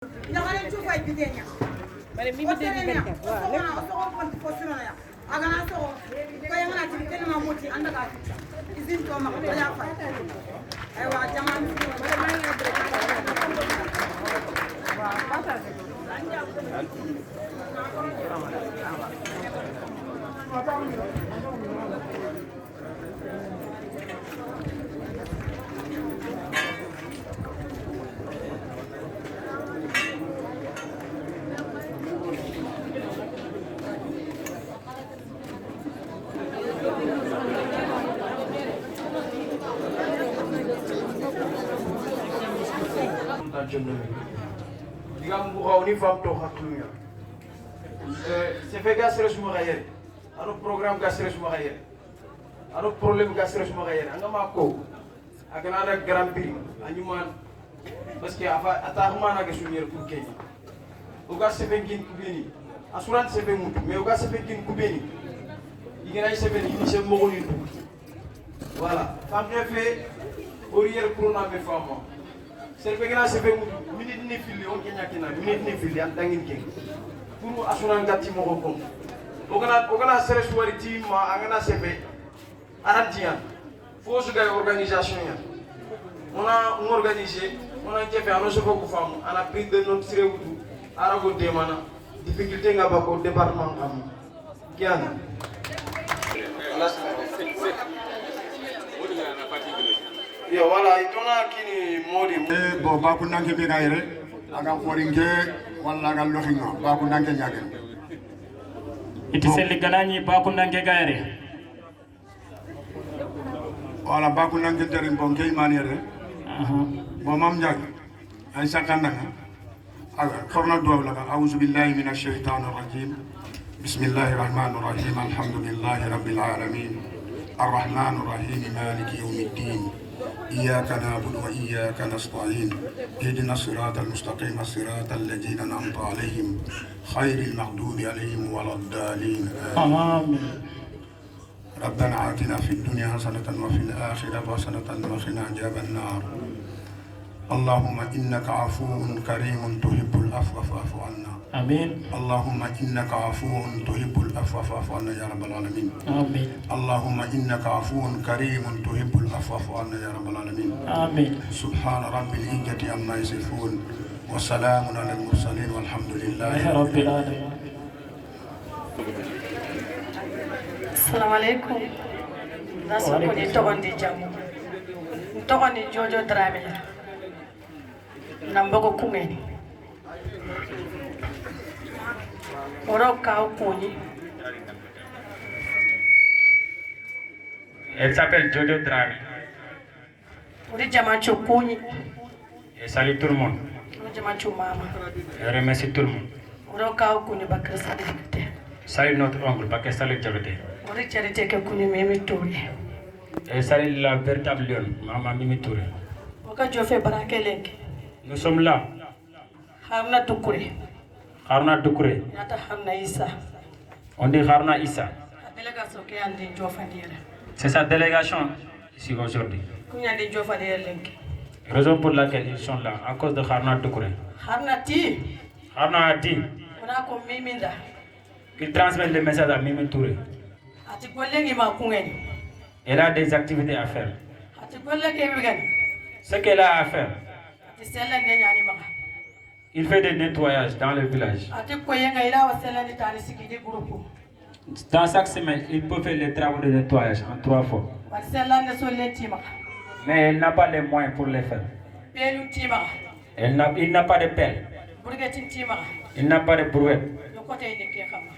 Jangan cuba idenya. Bare mi de bi ganta. Wa le ko sino ya. Agana so ko yang na tin ken mamuti anda ka. Izin to ma ko ya fa. Ay wa jaman bare ma ya bre. Wa pata de. Digam bu xawni fam to haklunya c'est fait gas resuma gayer aro programme gas resuma gayer aro problème gas resuma gayer anga ma ko agana da grand prix anyuman parce que afa atahuma na ga sunyer pour kenya o gas se fait kin kubeni assurance se fait mutu mais o gas se fait kin kubeni igena se fait ni se mogoni voilà fam fait orier pour na me famo serbe gena sebe minute ni fili on kenya kina minute ni fili an tangin king pour asuna ngati mo ko ogana sere suwari team ma angana sebe arantian fo su gay organisation ya on organiser on a jefe ano so ko famu ana prise de note sire wutu arago de mana difficulté nga ba ko département am kiana yo wala itona kini modi bo ba ku nanke be gaire aga foringe wala ga lohinga ba ku nanke nyage iti selli ganani ba ku nanke gaire wala ba ku nanke jarin bon kay maniere bo mam nyage ay sakanda aga korna do wala a'udhu billahi minash shaitanir rajim bismillahir rahmanir rahim alhamdulillahi rabbil alamin arrahmanir rahim maliki yawmiddin إياك نعبد وإياك نستعين اهدنا الصراط المستقيم الصراط الذين أنعمت عليهم خير المغضوب عليهم ولا الضالين آمين ربنا آتنا في الدنيا حسنة وفي الآخرة حسنة وقنا عذاب النار اللهم إنك عفو كريم تحب العفو فاعف عنا آمين اللهم إنك عفو تحب العفو فاعف عنا يا رب العالمين آمين اللهم إنك عفو كريم تحب العفو فاعف عنا يا رب العالمين آمين سبحان رب العزة عما يصفون وسلام على المرسلين والحمد لله رب العالمين Assalamu alaikum. Nasu ko ni togondi jamu. Togondi Jojo Dramé. Nambogo kungeni. Oro kaw kuni. Elle s'appelle Jojo Dramé. Uri jama chukuni. Elle salue tout le monde. Uri jama chumama. Elle remercie tout le monde. Oro kaw kuni bakra sadikte. Salut notre oncle Bakay Salif Diabaté. Uri charite ke kuni Mimi Touré. Elle salue la véritable lionne, Maman Mimi Touré. Oka jofe barake lenki. Nous sommes là. Harna Tukure. Haruna Doukouré. Yata Harna Issa. On dit Haruna Issa. Délégation ke andi jofa dire. C'est sa délégation ici aujourd'hui. Kunya ndi jofa dire lenki. Raison pour laquelle ils sont là, à cause de Haruna Doukouré. Harna ti. Haruna a dit Ona ko miminda. qu'il transmet le message à Mimi Touré. Ati gollengi ma kungeni. Elle a des activités à faire. Ati golleke bigani. Ce qu'elle a à faire, Ati sella ne nyani maka. il fait des nettoyages dans le village. Ati koyenga ila wa sella ni tani sikidi groupe. Dans chaque semaine, il peut faire les travaux de nettoyage en 3 fois. Wa sella ne solle ti maka. Mais elle n'a pas les moyens pour les faire. Pelu ti maka. Il n'a pas de pelle. Burgetin ti maka. Il n'a pas de brouette. Yo kote ide ke xama.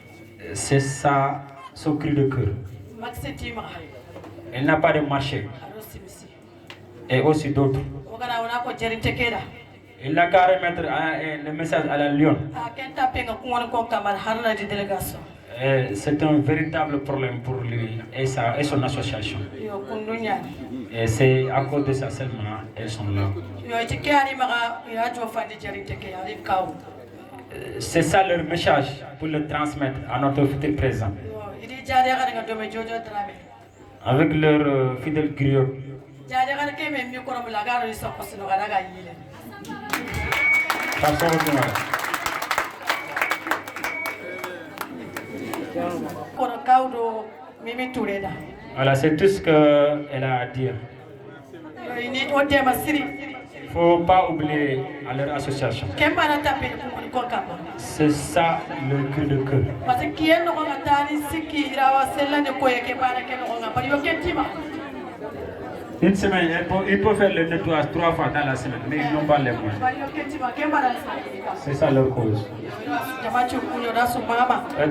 C'est ça, son cri de cœur. Maxe ti maka. Elle n'a pas de marché. Aro simisi. Et aussi d'autres. Ogana ona ko jerinte keda. Il n'a qu'à remettre le message à la Lyon. A kenta penga kuwon ko kamal harna di délégation. C'est un véritable problème pour lui et son association. Yo kundu nyani. Et c'est à cause de ça seulement elles sont là. Yo ti kani maka ya jofa di jerinte ke ali kaw. C'est ça leur message pour le transmettre à notre futur présent. Yo idi jare ga nga dome Jojo Dramé. Avec leur fidèle griot. Jare ga ke me mi ko ro la ga ro so ko sino ga ga yile. Voilà, c'est tout ce qu'elle a à dire. Il ne faut pas oublier à leur association. C'est ça le cri de cœur. Une semaine, il peut faire le nettoyage 3 fois dans la semaine, mais ils n'ont pas les moyens. C'est ça leur cause.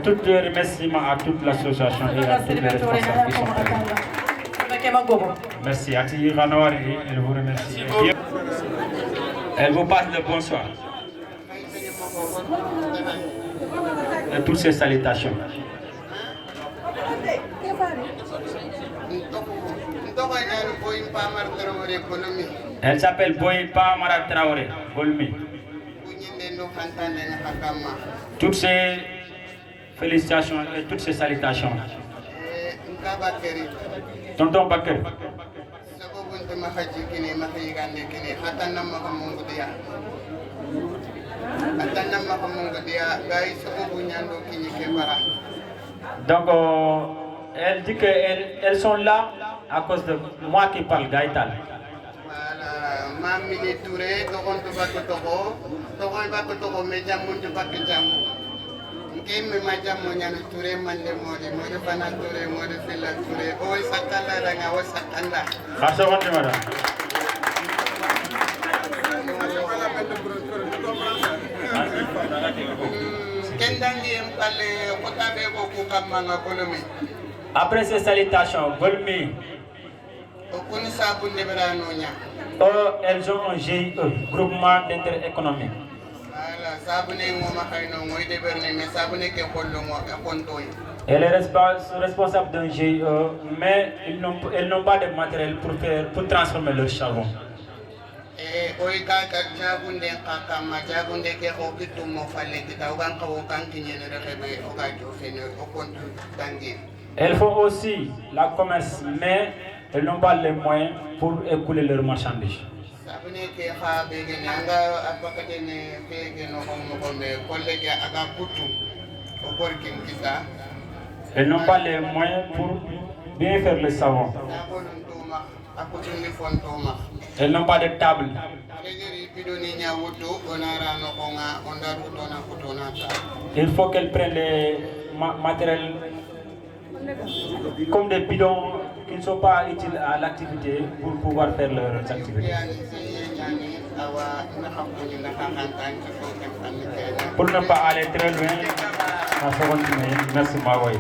Tout le remerciement à toute l'association et à tous les responsables qui sont présents. Merci. Ati Ranouari, elle vous remercie. Elle vous passe le bonsoir. Et toutes ces salutations. Elle s'appelle Boyimpa Mara Traoré, Golmi. Toutes ces félicitations et toutes ces salutations. Tonton Bakr. Donc, elle dit qu'elles sont là à cause de moi qui parle, Gaïtal. Après ces salutations, Golmi, elles ont un GIE, groupement d'intérêt économique. Elle est responsable d'un GIE, mais elles n'ont pas de matériel pour transformer leur charbon. Elles font aussi la commerce, mais elles n'ont pas les moyens pour écouler leurs marchandises. Elles n'ont pas les moyens pour bien faire le savon. Elles n'ont pas de table. Il faut qu'elles prennent les matériels comme des bidons qui ne sont pas utiles à l'activité pour pouvoir faire leurs activités. Pour ne pas aller très loin, on se continue. Merci Mawoy.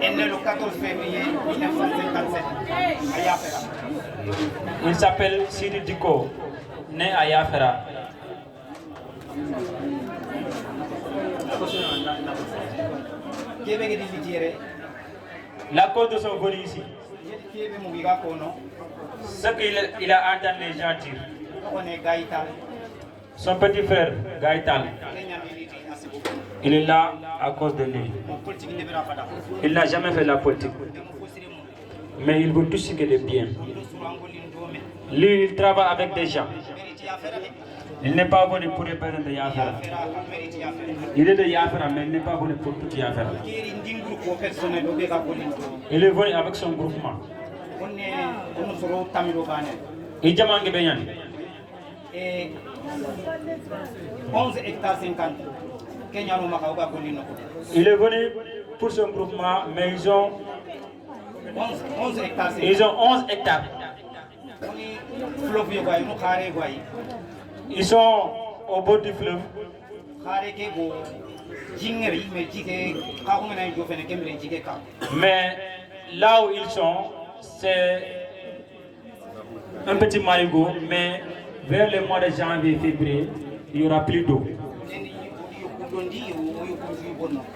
Né le 14 février 1957 à Yafera. Il s'appelle Sidi Diko, né à Yafera. La cause de son vol ici, ce qu'il a entendu les gens dire. Son petit frère, Gaïtal, il est là à cause de lui. Il n'a jamais fait la politique. Mais il veut tout ce qui est bien. Lui, il travaille avec des gens. Il n'est pas venu pour représenter Yafera. Il est de Yafera, mais il n'est pas venu pour tout Yafera. Il est venu avec son groupement. Il est venu. 11 hectares 50. Il est venu pour son groupement, mais ils ont 11 hectares. Ils ont 11 hectares. Ils sont au bord du fleuve. Mais là où ils sont, c'est un petit marigot, mais vers le mois de janvier, février, il n'y aura plus d'eau.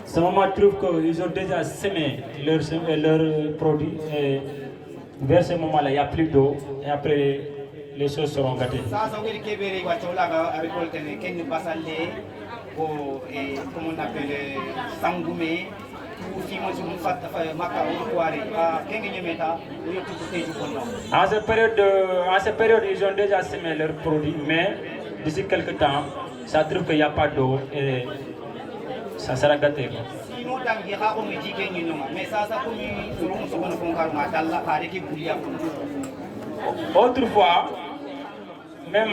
Ce moment trouve qu'ils ont déjà semé leurs produits et vers ce moment-là, il n'y a plus d'eau et après les choses seront gâtées. Comme on appelle Sangoumé, En cette période, ils ont déjà semé leurs produits, mais d'ici quelques temps, ça trouve qu'il n'y a pas d'eau et ça sera gâté. Autrefois, même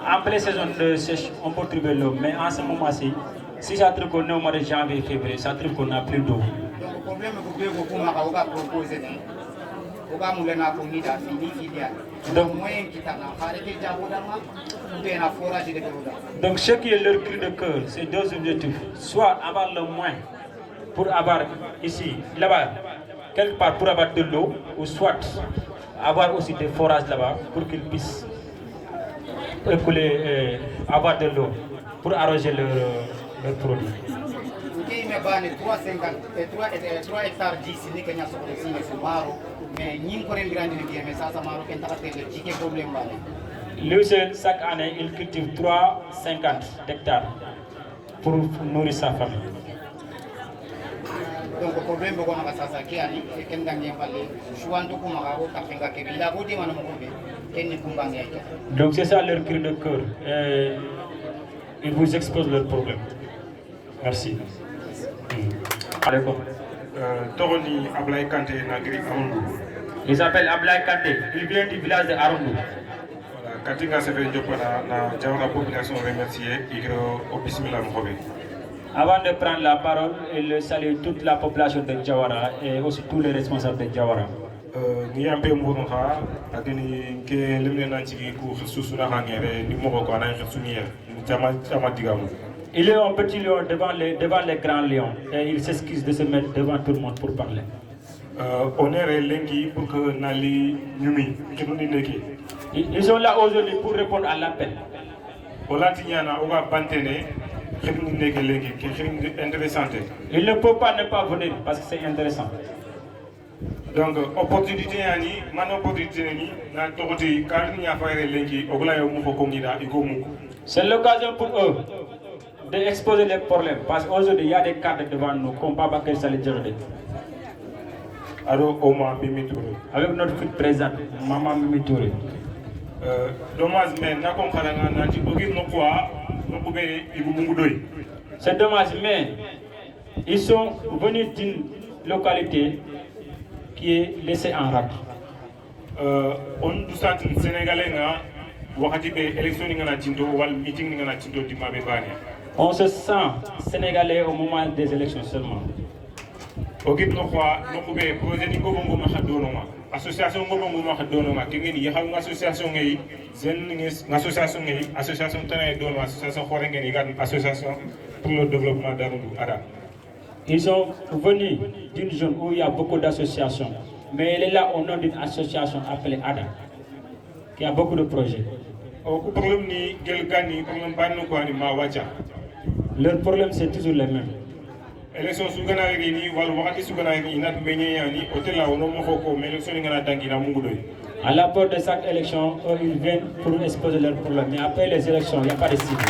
en pleine saison de sèche, on peut trouver l'eau, mais en ce moment-ci, si ça trouve qu'on est au mois de janvier et février, ça trouve qu'on n'a plus d'eau. Donc le problème que vous proposez, donc ce qui est leur cri de cœur, c'est deux objectifs. Soit avoir le moins pour avoir ici, là-bas, quelque part pour avoir de l'eau, ou soit avoir aussi des forages là-bas pour qu'ils puissent écouler, avoir de l'eau pour arroser leurs produits. 3 hectares 10 ni kenya sokole sine sumaro mais ñing ko rendirandi ni mais ça maro ken takate le jike problème balé lui seul chaque année il cultive 350 hectares pour nourrir sa famille. Donc le problème ko na sasa ki ani e ken ngam balé chouanto ko maka ko tapenga ke bila ko di mana mo ko be ken ni kumbangi ay. Donc c'est ça leur cri de cœur et ils vous exposent leurs problèmes. Merci. Toroni Ablaye Kanté Nagri Arundou. Il s'appelle Ablaye Kanté, il vient du village de Arundou. Voilà, Katinga se fait la Jawara population remercier au Bismillah Mokhobe. Avant de prendre la parole, il salue toute la population de Jawara et aussi tous les responsables de Jawara. Ni un peu mouronha, adini ke lemne nanti ko susuna hangere ni moko ko na khsunier ni tama digamu. Il est un petit lion devant les grands lions et il s'excuse de se mettre devant tout le monde pour parler. On est lengi pour que Nali Numi, Ils sont là aujourd'hui pour répondre à l'appel. Il ne peut pas ne pas venir parce que c'est intéressant. Donc, opportunité, c'est l'occasion pour eux d'exposer les problèmes parce qu'aujourd'hui il y a des cadres devant nous qu'on ne peut pas se les dire. Avec notre fille présente, Maman Mimi Touré. C'est dommage, mais ils sont venus d'une localité qui est laissée en rade. On nous sent sénégalais, on se sent sénégalais au moment des élections seulement. Association pour le développement d'Arundou. Ils sont venus d'une zone où il y a beaucoup d'associations, mais elle est là au nom d'une association appelée ADA, qui a beaucoup de projets. Leur problème c'est toujours le même. À la porte de chaque élection, ils viennent pour exposer leurs problèmes. Mais après les élections, il n'y a pas de cible.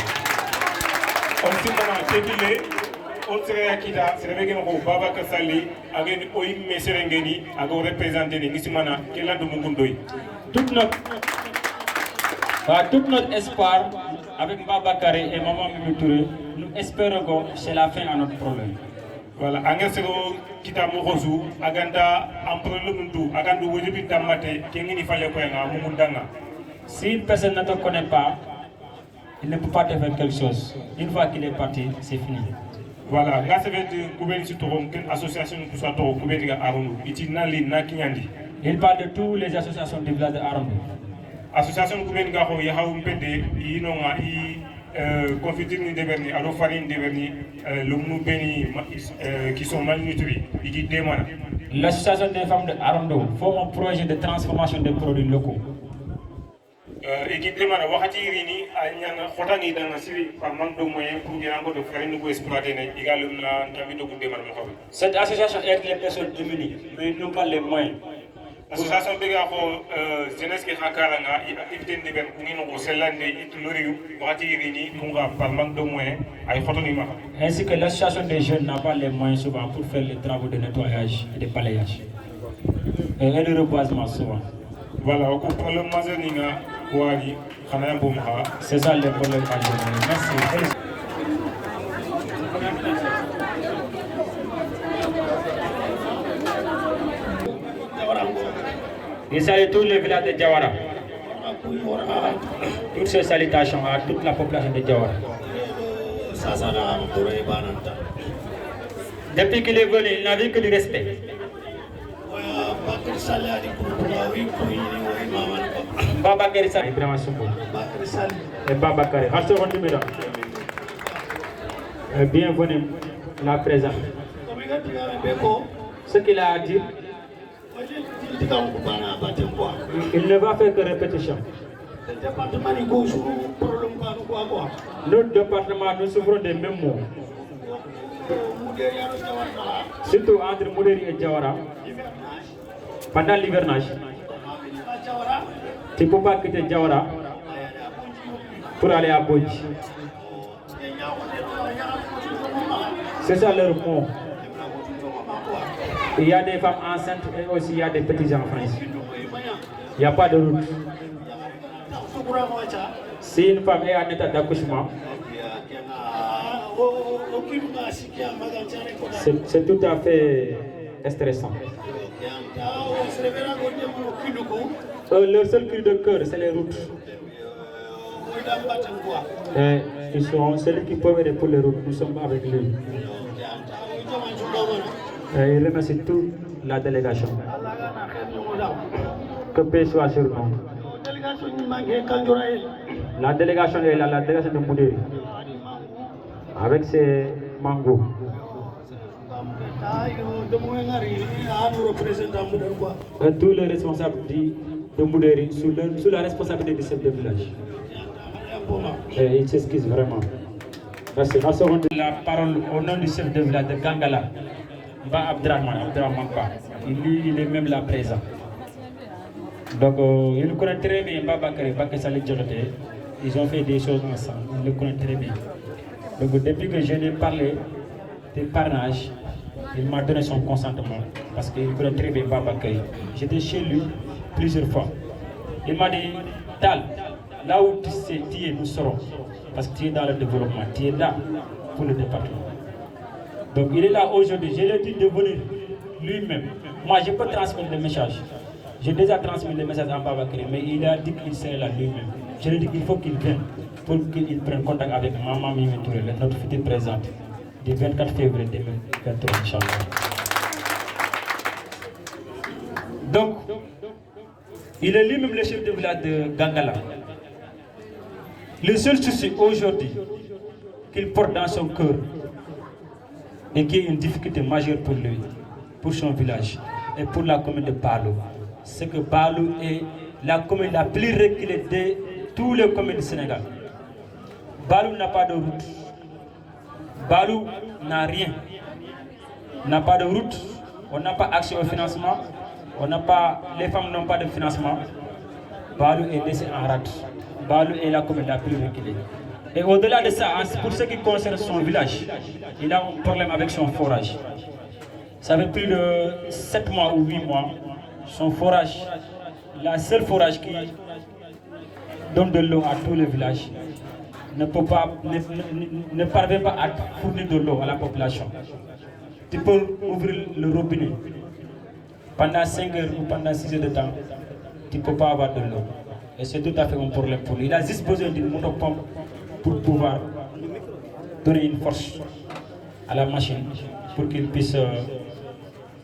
Tout notre espoir avec Baba Karé et Maman Mimi Touré, nous espérons que c'est la fin à notre problème. Voilà, kita mokozu aganda amprolo mundu agandu wojibi tamate kengini fale ko nga mumundanga. Si une personne ne te connaît pas, il ne peut pas te faire quelque chose. Une fois qu'il est parti, c'est fini. Voilà, grâce à cette gouvernement citoyen, quelle association nous soit au gouvernement Arundou, itinali nakinyandi. Il parle de toutes les associations du village de Arundou. Association gouvernement ya haumpede inonga confiture ni deverni alo farine deverni lumnu beni qui sont malnutris qui demandent. L'association des femmes de Arundou forme un projet de transformation des produits locaux. Et qui demande wakati rini anyana khotani dans siri par manque de moyens pour dire encore de farine pour exploiter également tamito pour demande. Cette association aide les personnes démunies mais ils n'ont pas les moyens. association be ga ko jeunesse ke hakara nga activité de ben ku ngino ko selande it lori wakati rini ku nga par manque de moyens ay photo ni ma ainsi que l'association des jeunes n'a pas les moyens souvent pour faire les travaux de nettoyage et de balayage et de reboisement souvent. Voilà, au problème majeur ni nga wali xana bo ma c'est ça le problème majeur. Merci. Je salue tous les villages de Diawara. Toutes ces salutations à toute la population de Diawara. Depuis qu'il est venu, il n'a vu que du respect. Baba Kerissa, Ibrahima Soumbo. Et Baba Kare. Bienvenue la présence. Ce qu'il a à dire, il ne va faire que répétition. Notre département, nous souffrons des mêmes mots. Surtout entre Mouderi et Diawara. Pendant l'hivernage, tu ne peux pas quitter Diawara pour aller à Bodji. C'est ça leur mot. Il y a des femmes enceintes et aussi il y a des petits enfants ici. Il n'y a pas de route. Si une femme est en état d'accouchement, c'est tout à fait stressant. Leur seul cri de cœur, c'est les routes. Et ils sont celui qui peut aider pour les routes. Nous sommes avec lui. Et il remercie toute la délégation. Que paix soit sur nous. La délégation est là, la délégation de Mouderi. Avec ses mangos. Et tous les responsables de Mouderi sous la responsabilité du chef de village. Et il s'excuse vraiment. Merci. La parole au nom du chef de village de Gangala. Ba Abdrahman Ba. Il est même là présent. Donc il connaît très bien Baba Kare, Baba Salih Djolote. Ils ont fait des choses ensemble. Il le connaît très bien. Donc depuis que je lui ai parlé de parrainage, il m'a donné son consentement. Parce qu'il connaît très bien Baba Kare. J'étais chez lui plusieurs fois. Il m'a dit, Tal, là où tu es, nous serons. Parce que tu es dans le développement, tu es là pour le département. Donc il est là aujourd'hui, je lui ai dit de venir lui-même. Moi je peux transmettre le message. J'ai déjà transmis le message à Baba Kare, mais il a dit qu'il serait là lui-même. Je lui ai dit qu'il faut qu'il vienne pour qu'il prenne contact avec Maman Mimi Touré, notre future présidente, du 24 février 2023, Inch'Allah. Donc, il est lui-même le chef de village de Gangala. Le seul souci aujourd'hui qu'il porte dans son cœur, et qui est une difficulté majeure pour lui, pour son village et pour la commune de Balou, c'est que Balou est la commune la plus reculée de tous les communes du Sénégal. Balou n'a pas de route. Balou n'a rien. N'a pas de route. On n'a pas accès au financement. Les femmes n'ont pas de financement. Balou est laissé en rade. Balou est la commune la plus reculée. Et au-delà de ça, pour ce qui concerne son village, il a un problème avec son forage. Ça fait plus de 7 mois ou 8 mois, son forage, la seule forage qui donne de l'eau à tous les villages, ne parvient pas à fournir de l'eau à la population. Tu peux ouvrir le robinet pendant 5 heures ou pendant 6 heures de temps, tu ne peux pas avoir de l'eau. Et c'est tout à fait un problème pour lui. Il a juste besoin d'une motopompe pour pouvoir donner une force à la machine pour qu'il puisse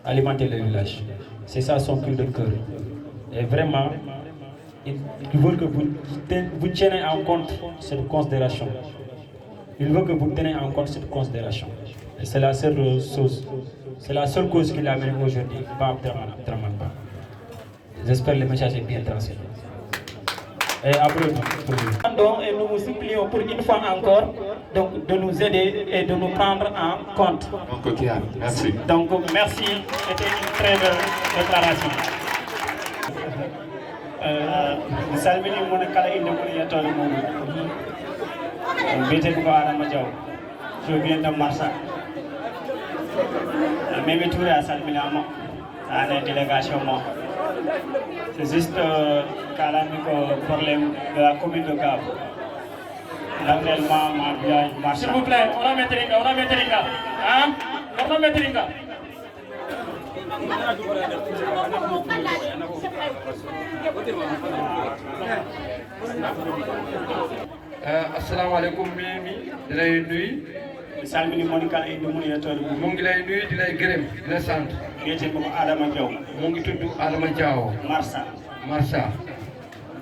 alimenter le village. C'est ça son cri de cœur. Et vraiment, il veut que vous teniez en compte cette considération. Il veut que vous teniez en compte cette considération. Et c'est la seule chose, c'est la seule cause qu'il a amené aujourd'hui. J'espère que le message est bien transmis. Et et nous vous supplions pour une fois encore donc, de nous aider et de nous prendre en compte. Donc, merci. Donc merci, c'était une très belle déclaration. mi salmini mon kala inde mon yettode muɗum mbiyete ko Adama Diaw je viens de Marsa Mimi Touré a salminama ane délégation mo c'est juste kalami ko problème de la commune de Gab naturellement ma village Marsa s'il vous plaît on a mettre hein on a mettre assalamu alaikum Mimi di lay nuyu salmini mon kala inde mun yettode mu ngi lay nuyu di lay gërëm di la sant mbiyete ko Adama Diaw mu ngi tudd Adama Diaw Marsa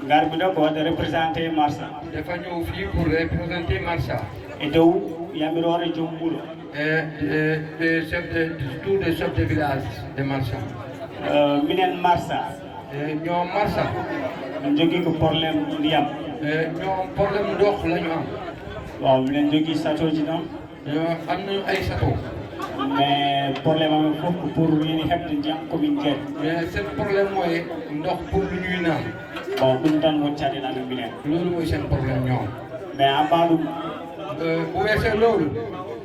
garbi ɗo ko wadde représenté Marsa dafa ñëw fii pour représenter Marsa e dow yamirore joom ɓuuɗo tous les chefs de village de Marsa minen Marsa ñoom Marsa min jogui ko probléme ndiyam ñoom problème ndox la ñu am waaw minen jogui satoji noon am nañu ay sato mais problème amen fof ko pour yini hebde ndiyam commune Guédé mais seen problème mooy ndox pour lu ñuy naan bon ɗum tan woni caɗele amen minen loolu mooy seen problème ñoom mais en bas ɗum bu weesee loolu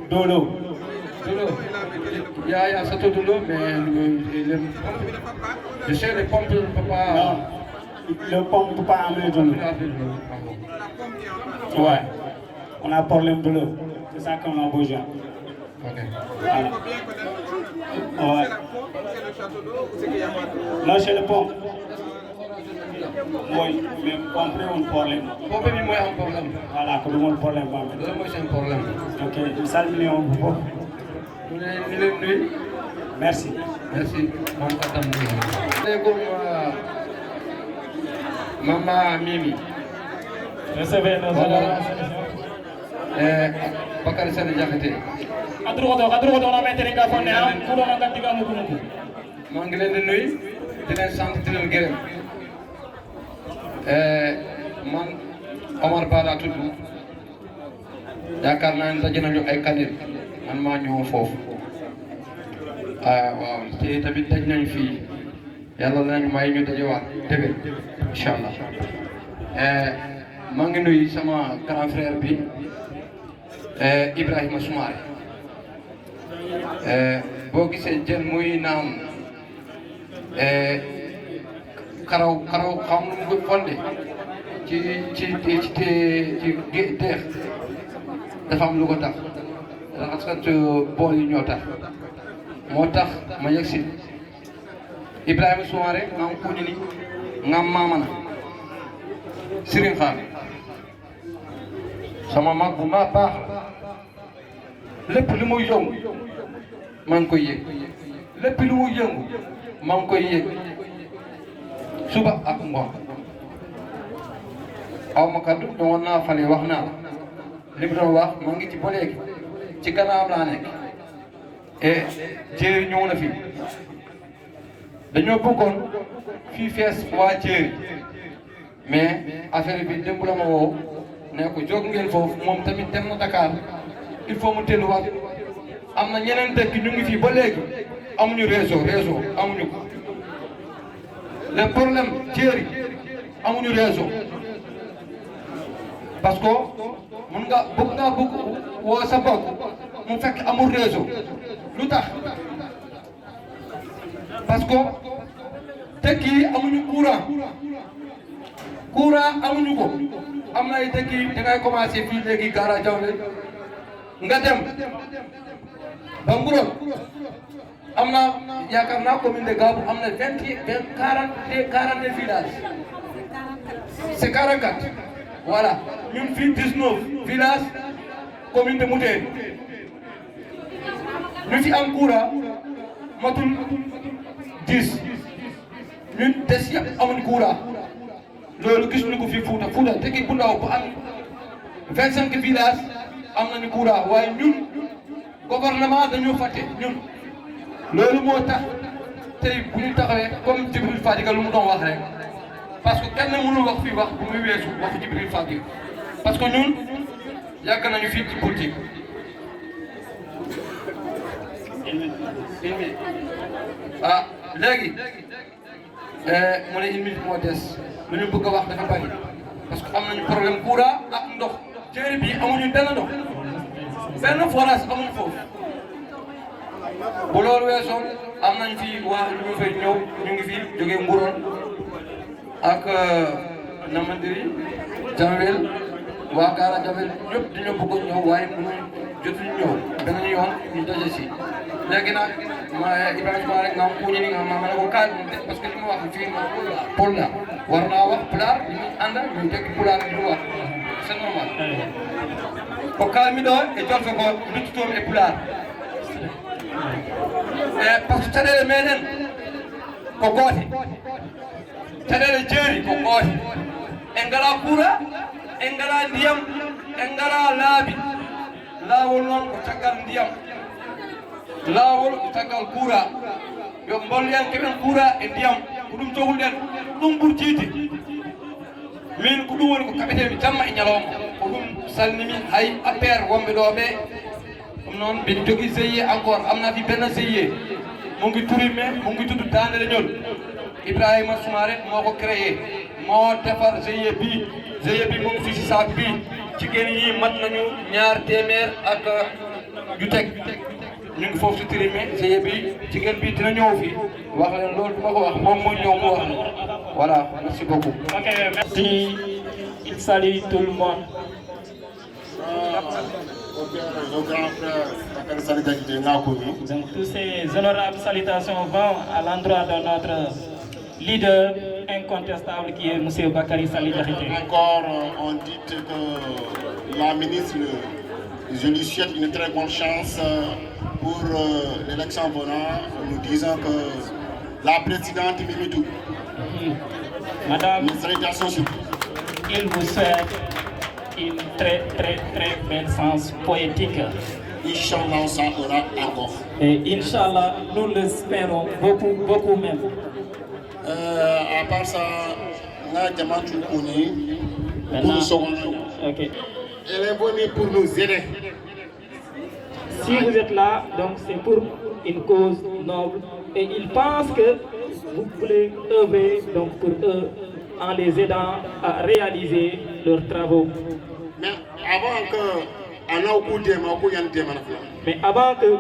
dow low il y a sato de l'eau mais je sais les pompes ne peuvent pas le pompe ne peut pas amener de l'eau ouais on a problème de l'eau c'est ça qu'on a besoin ok voilà ouais non c'est le pompe mooy mais compris un problème pompe bi mooy am problème voilà ko ɗum woni problème ba men loolu mooy seen problème ok mi salmini on ko fof ñu ne ñu leen nuyu merci moom katam nuyu aleykum Mama Mimi recevez nos adorations Bakary Sane Diakhaté kadrugoto on a mettere nga fonne am kuɗo no gaddiga muku maa ngi leen di nuyu di leen sant di leen gërëm man Omar Ba laa tudd yaakaar naa ne daje nañu ay kanil man maa ñëw foofu waaw te tamit daj nañu fii yàlla nañu may ñu dajewaat déwén incha allah maa ngi nuyu sama grand frère bi Ibrahima Soumaré boo gisee jën muy naan karaw xam nu mu koy fonde ci deex dafa am lu ko tax raxaskat bool yi ñoo tax moo tax ma yegg si Ibrahima Soumaré ngam kuñini ngam mamana Serigne Fall sama mag bu ma baax lépp lu muy yëngu maa ngi koy yëg lépp lu muy yëngu maa ngi koy yëg suba ak ngoon aw ma kaddu doon naa fale wax naa la li mu doon wax maa ngi ci ba léegi ci gannaawam laa nekk et jéeri ñëw na fi dañoo bëggoon fii fees waa jéeri mais affaire bi démb la ma woo ne ko jóg ngeen foofu moom tamit dem na Dakar il faut mu delluwaat am na ñeneen dëkk ñu ngi fii ba léegi amuñu réseau amuñu ko le problème jéeri amuñu réseau parce que mun nga bëgg woo sa mbokk mu fekk amul réseau lu tax parce que dëkk yi amuñu courant amuñu ko am na ay dëkk yi da ngay commencé fii léegi Gara Jawle nga dem ba Ngurok am na yaakaar naa commune de Gabou am na 42 villages c'est 44 voilà ñun fii 19 villages commune de Mouténe ñu fi am courant matul 10 ñun des yëpp amuñ courant loolu gis ñu ko fii Fouta dëkk bu ndaw bu am 25 villages am nañu courant waaye ñun gouvernement dañoo fàtte ñun loolu moo tax tey bu ñu taxawee comme Djibril Fadiga lu mu doon wax rek parce que kenn mënul wax fii wax bu muy weesu waxu Djibril Fadiga parce que ñun yàgg nañu fii ci politique. léegi mu ne une minute moo des lu ñu bëgg a wax dafa bari parce que am nañu problème courant ak ndox Thiéry bi amuñu benn ndox benn forage amuñu foofu bu loolu weesoo am nañ fi waa ñu fay ñëw ñu ngi fi jógee Mburoon ak Namandiri Jamwel waa Kaara Jamwel ñëpp dañoo bëggoon ñëw waaye mënuñ jotuñu ñëw benn yoon ñu daje si léegi nag ma Ibrahima rek nga am kuñi ni nga ma ne ko kaay parce que li ma wax fii ma Pël la war naa wax pulaar li ñu ànd ñu tekki pulaar ñu wax c'est normal ko kalmi ɗo e jolto ko luttutoɓe e pulaar par ce que caɗele meɗen ko goote caɗele jeeri ko goote en ngala kuura en ngala ndiyam en ngala laabi laawol noon ko caggal ndiyam laawol ko caggal kuura yo bollen keɓen kuura e ndiyam ko ɗum cohulɗen ɗum ɓurtiide min ko ɗum woni ko kaɓeteɓe jamma e ñalawma ko ɗum salnimi hay affaire wonɓe ɗo ɓe ɗum noon mbiɗa jogui GIE encore amna fi benn GIE mo ngi turimme mo ngi tudd Dande Leñol Ibrahima Soumaré moo ko créé moo defar GIE bi mo ngi fi si saak bi jigéen ñi mat nañu 2 téeméer ak yu teg ñu ngi foofu si turimme GIE bi jigéen bi dina ñëw fi wax leen loolu du ma ko wax moom moo ñëw mu wax voilà merci beaucoup. Ok, merci. Il salue tout le monde. Nos grands frères, Donc, tous ces honorables salutations vont à l'endroit de notre leader incontestable qui est M. Bakary Sali Diakité. Encore, on dit que la ministre, je lui souhaite une très bonne chance pour l'élection venant. Nous disons que la présidente Mimitou, Madame, salutations sur il vous souhaite une très belle sens poétique. Inch'Allah, ça aura encore. Et Inch'Allah, nous l'espérons beaucoup même. À part ça, on a Diamantou Kouni pour nous sauver. Ok. Elle est venue pour nous aider. Si vous êtes là, donc c'est pour une cause noble. Et ils pensent que vous voulez œuvrer donc pour eux en les aidant à réaliser leurs travaux. Mais avant que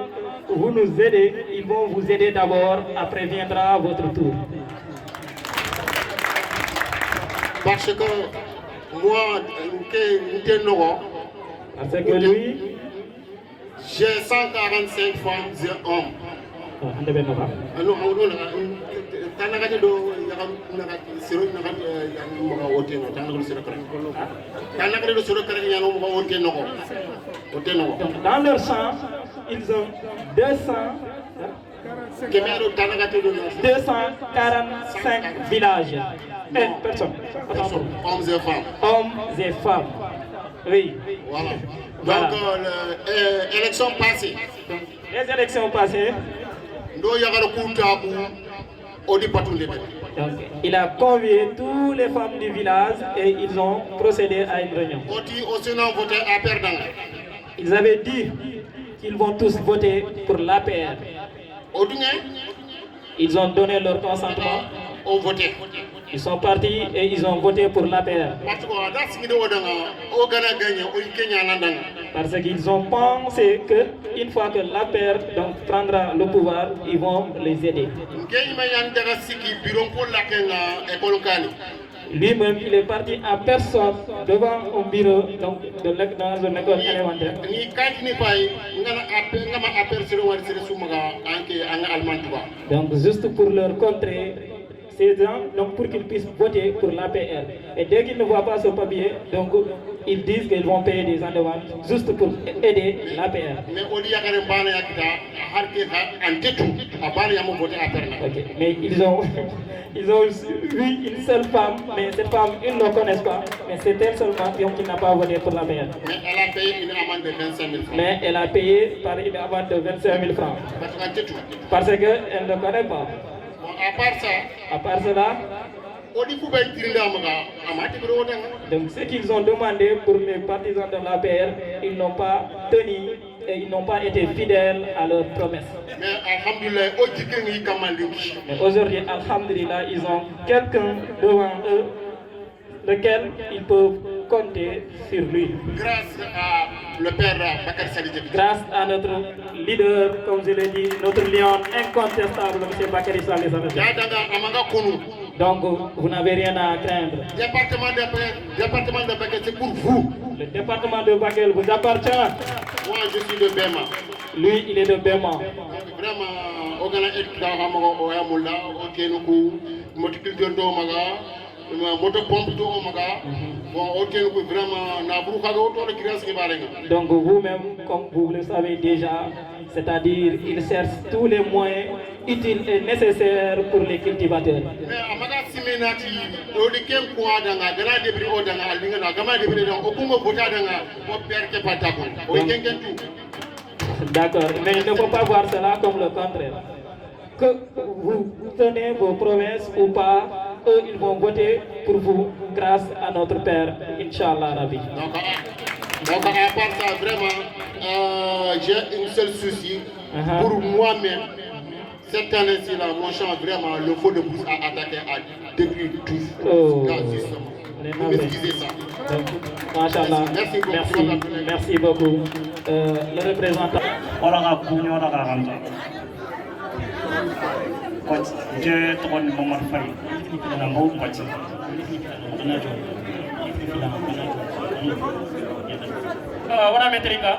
vous nous aidez, ils vont vous aider d'abord, après viendra votre tour. Parce que moi, parce que lui, j'ai 145 femmes et hommes. Dans leur sang, ils ont 245 villages. Personnes. Hommes et femmes. Hommes et femmes. Oui. Voilà. Voilà. Donc, élection passée. Donc, les élections passées. Donc, il a convié toutes les femmes du village et ils ont procédé à une réunion. Ils avaient dit qu'ils vont tous voter pour l'APR. Ils ont donné leur consentement. Ils sont partis et ils ont voté pour l'APR. Parce qu'ils ont pensé qu'une fois que l'APR prendra le pouvoir, ils vont les aider. Lui-même, il est parti en personne devant un bureau dans une école élémentaire. Donc, juste pour leur contrer ces gens, donc pour qu'ils puissent voter pour l'APR. Et dès qu'ils ne voient pas ce papier, donc ils disent qu'ils vont payer des endevances juste pour aider l'APR. Okay. Mais ils ont vu une seule femme, mais cette femme, ils ne la connaissent pas. Mais c'est elle seulement qui n'a pas voté pour l'APR. Mais elle a payé une amende de 25 000 francs. Mais elle a payé par une amende de 25 000 francs. Parce qu'elle ne connaît pas. À part cela, donc ce qu'ils ont demandé pour les partisans de l'APR, ils n'ont pas tenu et ils n'ont pas été fidèles à leurs promesses. Mais aujourd'hui, alhamdulillah, ils ont quelqu'un devant eux, lequel ils peuvent compter sur lui. Grâce à le père Bakary Salidé. Grâce à notre leader, comme je l'ai dit, notre lion incontestable, M. Bakary Salidé. Donc, vous n'avez rien à craindre. Le département de Bakel, c'est pour vous. Le département de Bakel vous appartient. Moi, je suis de Bema. Lui, il est de Bema. Donc, vraiment, donc vous-même, comme vous le savez déjà, c'est-à-dire il cherche tous les moyens utiles et nécessaires pour les cultivateurs. D'accord, mais il ne faut pas voir cela comme le contraire. Que vous tenez vos promesses ou pas, eux ils vont voter pour vous grâce à notre Père, Inch'Allah Rabbi. Donc à part ça, vraiment, j'ai une seule souci pour moi-même. Cette année-ci, là, mon champ, vraiment, le feu de brousse a attaqué à détruire tout. Oh. Vous m'excusez ça. Machallah. Merci beaucoup. Le représentant. Je togon Momar Faye na mbaw pati wana metrika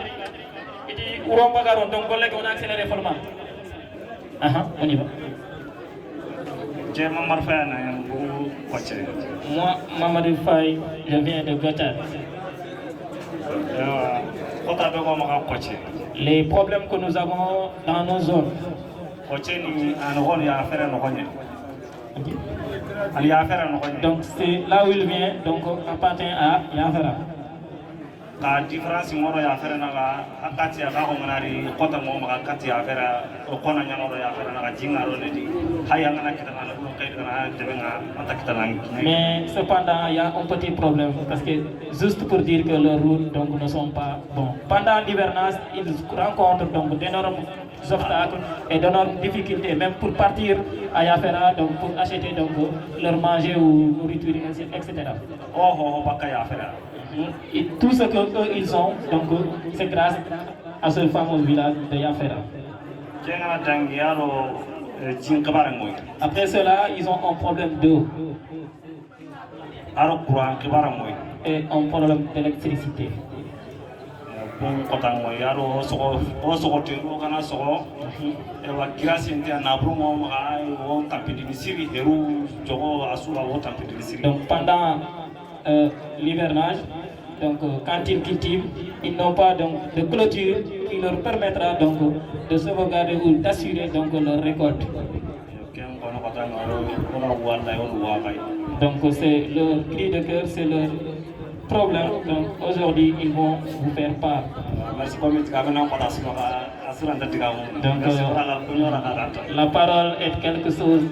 iti uromba garon donc collègue on a accéléré format on y va. Je Momar Faye na mbaw pati. Moi Mamadou Faye, je viens de Gothard. Les problèmes que nous avons dans nos zones. Donc c'est là où il vient, donc appartient à Yafera. La différence moro ya fera na akati ya ka ngari kota mo ma akati ya fera o kona nyano ya fera na jingaro ne di hayanga na kita na ko kai na debenga anta kita na. Mais cependant il y a un petit problème parce que juste pour dire que leurs routes donc ne sont pas bons. Pendant l'hivernage, ils rencontrent donc d'énormes obstacles et d'énormes difficultés même pour partir à Yafera donc pour acheter donc leur manger ou nourriture etc. Oh baka Yafera. Et tout ce qu'eux ils ont, donc c'est grâce à ce fameux village de Yafera. Après cela, ils ont un problème d'eau et un problème d'électricité. Donc pendant l'hivernage, donc quand ils cultivent, ils n'ont pas donc de clôture qui leur permettra donc de sauvegarder ou d'assurer donc leur récolte. Donc c'est leur cri de cœur, c'est leur problème. Donc aujourd'hui ils vont vous faire part. Donc la parole est quelque chose.